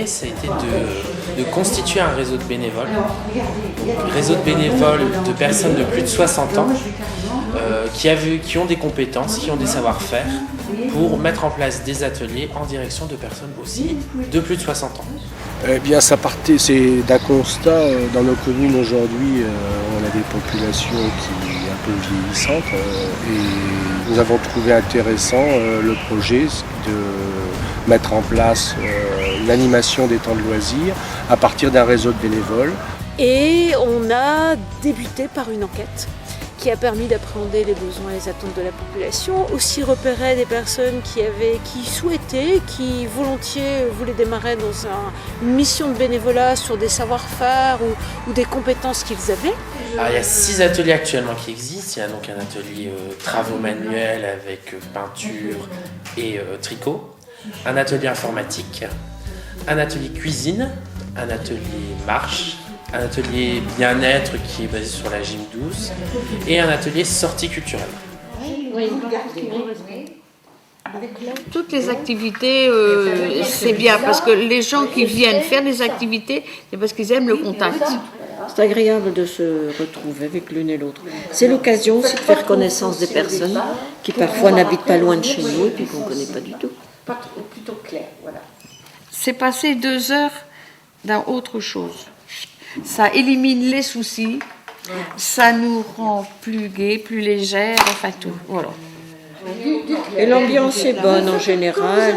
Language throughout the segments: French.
ça a été de constituer un réseau de bénévoles. Un réseau de bénévoles de personnes de plus de 60 ans qui ont des compétences, qui ont des savoir-faire pour mettre en place des ateliers en direction de personnes aussi de plus de 60 ans. Eh bien, c'est d'un constat. Dans nos communes aujourd'hui, on a des populations qui sont un peu vieillissantes et nous avons trouvé intéressant le projet de mettre en place l'animation des temps de loisirs à partir d'un réseau de bénévoles. Et on a débuté par une enquête qui a permis d'appréhender les besoins et les attentes de la population, aussi repérer des personnes qui souhaitaient, qui volontiers voulaient démarrer dans une mission de bénévolat sur des savoir-faire ou des compétences qu'ils avaient. Alors, il y a 6 ateliers actuellement qui existent. Il y a donc un atelier travaux manuels avec peinture et tricot, un atelier informatique, un atelier cuisine, un atelier marche, un atelier bien-être qui est basé sur la gym douce et un atelier sortie culturelle. Toutes les activités, c'est bien parce que les gens qui viennent faire des activités, c'est parce qu'ils aiment le contact. C'est agréable de se retrouver avec l'une et l'autre. C'est l'occasion aussi de faire connaissance des personnes qui parfois n'habitent pas loin de chez nous et puis qu'on ne connaît pas du tout. Plutôt clair, voilà. C'est passer 2 heures dans autre chose. Ça élimine les soucis, ça nous rend plus gais, plus légères, enfin tout. Voilà. Et l'ambiance est bonne en général.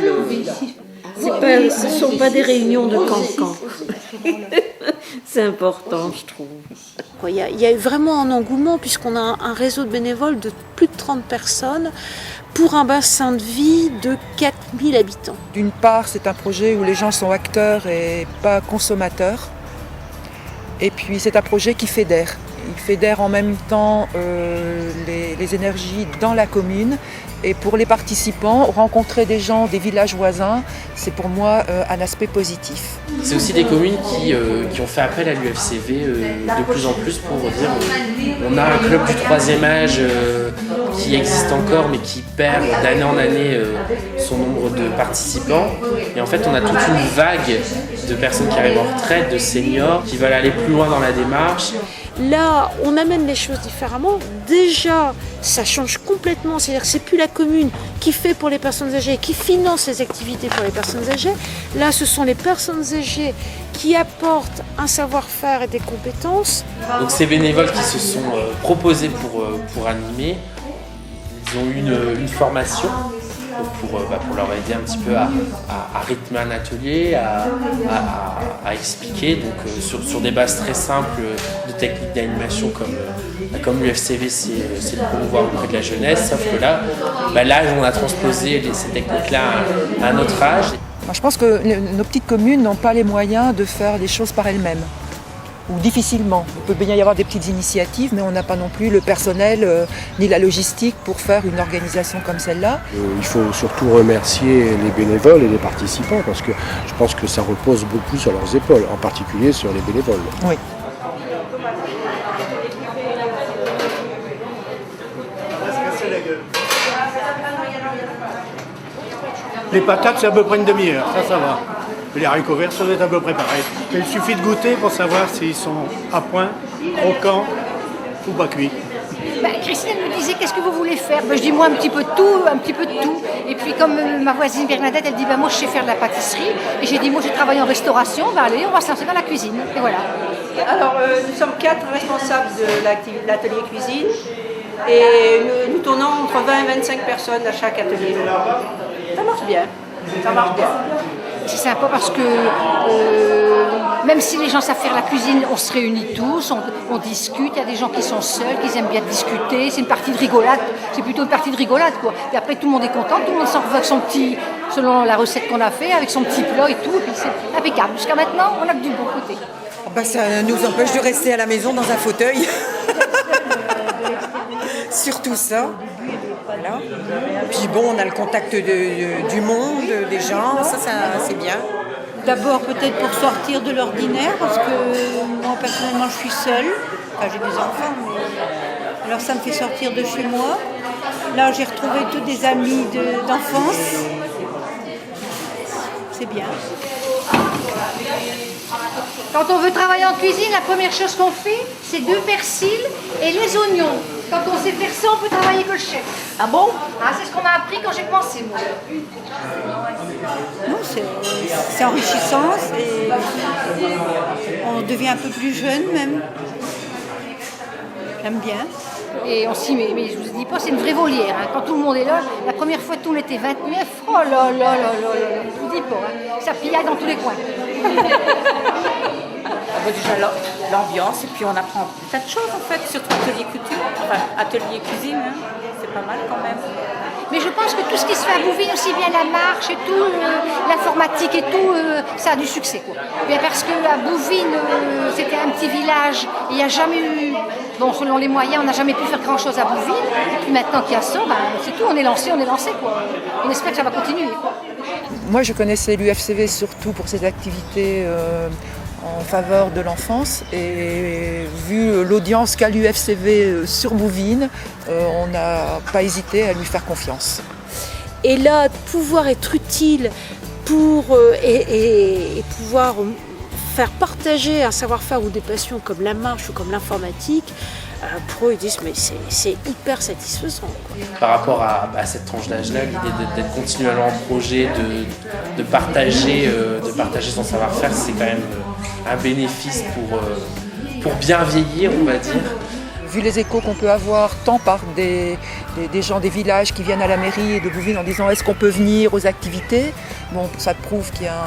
Ce ne sont pas des réunions de cancan. C'est important, je trouve. Il y a eu vraiment un engouement puisqu'on a un réseau de bénévoles de plus de 30 personnes pour un bassin de vie de 4000 habitants. D'une part, c'est un projet où les gens sont acteurs et pas consommateurs. Et puis c'est un projet qui fédère. Il fédère en même temps les énergies dans la commune. Et pour les participants, rencontrer des gens des villages voisins, c'est pour moi un aspect positif. C'est aussi des communes qui ont fait appel à l'UFCV de plus en plus pour dire on a un club du 3e âge qui existe encore mais qui perd d'année en année son nombre de participants. Et en fait on a toute une vague de personnes qui arrivent en retraite, de seniors, qui veulent aller plus loin dans la démarche. Là, on amène les choses différemment. Déjà, ça change complètement. C'est-à-dire que c'est plus la commune qui fait pour les personnes âgées, qui finance les activités pour les personnes âgées. Là, ce sont les personnes âgées qui apportent un savoir-faire et des compétences. Donc ces bénévoles qui se sont proposés pour animer, ils ont eu une formation pour leur aider un petit peu à rythmer un atelier, à expliquer donc, sur des bases très simples de techniques d'animation comme l'UFCV c'est le promouvoir auprès de la jeunesse, sauf que là on a transposé ces techniques-là à un autre âge. Alors, je pense que nos petites communes n'ont pas les moyens de faire les choses par elles-mêmes. Ou difficilement. Il peut bien y avoir des petites initiatives, mais on n'a pas non plus le personnel ni la logistique pour faire une organisation comme celle-là. Il faut surtout remercier les bénévoles et les participants parce que je pense que ça repose beaucoup sur leurs épaules, en particulier sur les bénévoles. Oui. Les patates, c'est à peu près une demi-heure, ça va. Les haricots verts, ça doit être à peu près pareil. Mais il suffit de goûter pour savoir s'ils sont à point, croquants ou pas cuits. Christine me disait qu'est-ce que vous voulez faire, je dis moi un petit peu de tout. Et puis comme ma voisine Bernadette, elle dit moi je sais faire de la pâtisserie. Et j'ai dit moi je travaille en restauration, allez on va se lancer dans la cuisine. Et voilà. Alors nous sommes 4 responsables de l'atelier cuisine. Et nous tournons entre 20 et 25 personnes à chaque atelier. Ça marche bien. C'est sympa parce que même si les gens savent faire la cuisine, on se réunit tous, on discute, il y a des gens qui sont seuls, qui aiment bien discuter, c'est une partie de rigolade, c'est plutôt une partie de rigolade quoi. Et après tout le monde est content, tout le monde s'en avec son petit, selon la recette qu'on a fait, avec son petit plat et tout, et puis c'est impeccable. Jusqu'à maintenant, on a que du bon côté. Ça nous empêche de rester à la maison dans un fauteuil. Surtout ça. Voilà. Puis bon, on a le contact du monde, des gens, ça c'est bien. D'abord peut-être pour sortir de l'ordinaire, parce que moi personnellement je suis seule, enfin j'ai des enfants, mais alors ça me fait sortir de chez moi. Là j'ai retrouvé tous des amis d'enfance, c'est bien. Quand on veut travailler en cuisine, la première chose qu'on fait, c'est 2 persils et les oignons. Quand on sait faire ça, on peut travailler que le chef. Ah bon? Ah, c'est ce qu'on a appris quand j'ai commencé, moi. Non, c'est enrichissant, on devient un peu plus jeune même. J'aime bien. Et on s'y met, mais je vous dis pas, c'est une vraie volière. Hein. Quand tout le monde est là, la première fois tout on était 29, oh là là là là là, je vous dis pas, hein. Ça pillaille dans tous les coins. Déjà l'ambiance et puis on apprend plein de choses en fait, surtout atelier couture, enfin atelier cuisine, hein. C'est pas mal quand même. Mais je pense que tout ce qui se fait à Bouvines, aussi bien la marche et tout, l'informatique et tout, ça a du succès, quoi. Bien parce que à Bouvines, c'était un petit village, il n'y a jamais eu, bon selon les moyens, on n'a jamais pu faire grand chose à Bouvines. Et puis maintenant qu'il y a ça, ben, c'est tout, on est lancé quoi. On espère que ça va continuer, quoi. Moi je connaissais l'UFCV surtout pour ses activités en faveur de l'enfance et vu l'audience qu'a l'UFCV sur Bouvines, on n'a pas hésité à lui faire confiance. Et là, pouvoir être utile pour, et pouvoir faire partager un savoir-faire ou des passions comme la marche ou comme l'informatique, pour eux, ils disent mais c'est hyper satisfaisant, quoi. Par rapport à cette tranche d'âge-là, l'idée d'être continuellement en projet, de partager son savoir-faire, c'est quand même un bénéfice pour bien vieillir, on va dire. Vu les échos qu'on peut avoir tant par des gens des villages qui viennent à la mairie de Bouvines en disant est-ce qu'on peut venir aux activités, bon, ça prouve qu'il y a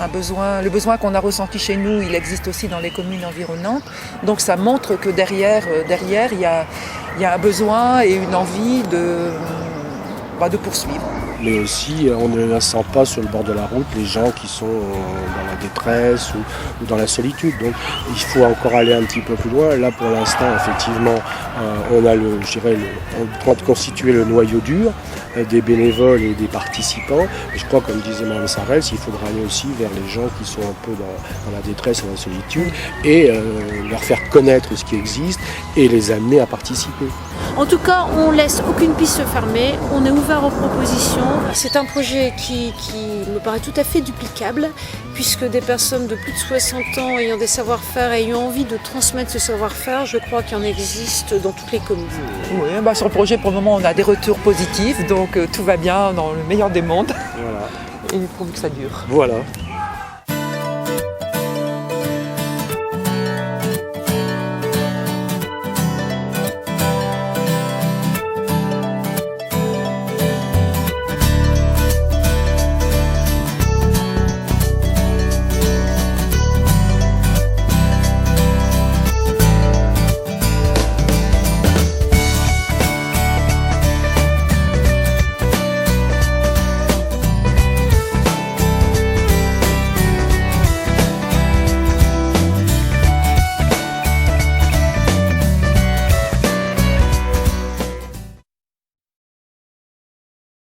un besoin. Le besoin qu'on a ressenti chez nous, il existe aussi dans les communes environnantes. Donc ça montre que derrière il y a un besoin et une envie de poursuivre. Mais aussi, on ne sent pas sur le bord de la route les gens qui sont dans la détresse ou dans la solitude. Donc il faut encore aller un petit peu plus loin. Là, pour l'instant, effectivement, on a on doit constituer le noyau dur des bénévoles et des participants. Et je crois, comme disait Mme Sarès, il faudra aller aussi vers les gens qui sont un peu dans la détresse et la solitude et leur faire connaître ce qui existe et les amener à participer. En tout cas, on laisse aucune piste se fermer, on est ouvert aux propositions. C'est un projet qui me paraît tout à fait duplicable, puisque des personnes de plus de 60 ans ayant des savoir-faire, ayant envie de transmettre ce savoir-faire, je crois qu'il en existe dans toutes les communes. Oui, sur le projet, pour le moment, on a des retours positifs, donc tout va bien dans le meilleur des mondes. Voilà. Et il faut que ça dure. Voilà.